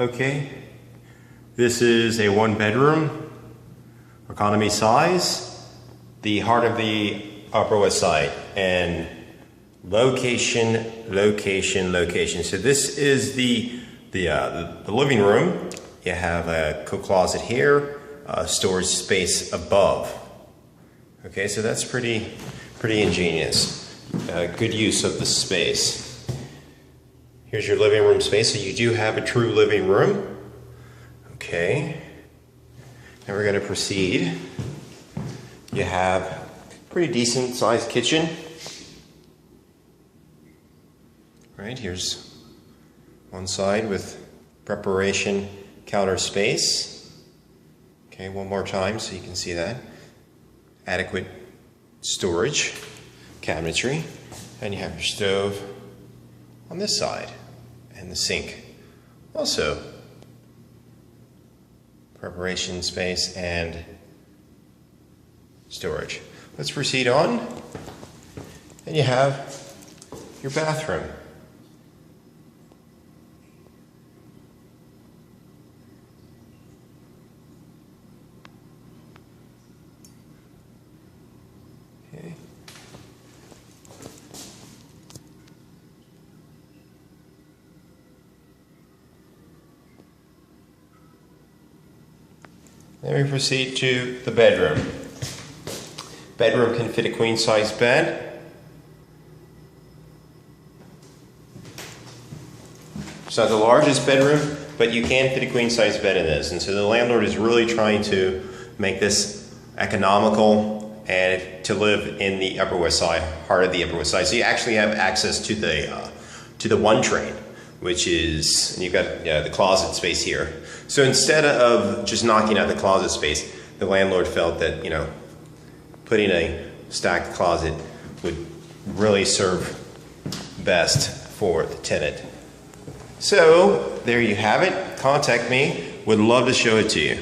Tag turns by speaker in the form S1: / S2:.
S1: Okay, this is a 1-bedroom, economy size, the heart of the Upper West Side, and location. So this is the living room. You have a coat closet here, storage space above. Okay, so that's pretty ingenious. Good use of the space. Here's your living room space, so you do have a true living room. Okay, now we're going to proceed. You have a pretty decent sized kitchen. Right, here's one side with preparation counter space. Okay, one more time so you can see that. Adequate storage, cabinetry, and you have your stove on this side. And the sink. Also, preparation space and storage. Let's proceed on. And you have your bathroom. Okay. Then we proceed to the bedroom. Bedroom can fit a queen-size bed. It's not the largest bedroom, but you can fit a queen-size bed in this. And so the landlord is really trying to make this economical and to live in the Upper West Side, heart of the Upper West Side. So you actually have access to the 1 train, which is, and you've got the closet space here. So instead of just knocking out the closet space, the landlord felt that, putting a stacked closet would really serve best for the tenant. So there you have it. Contact me. Would love to show it to you.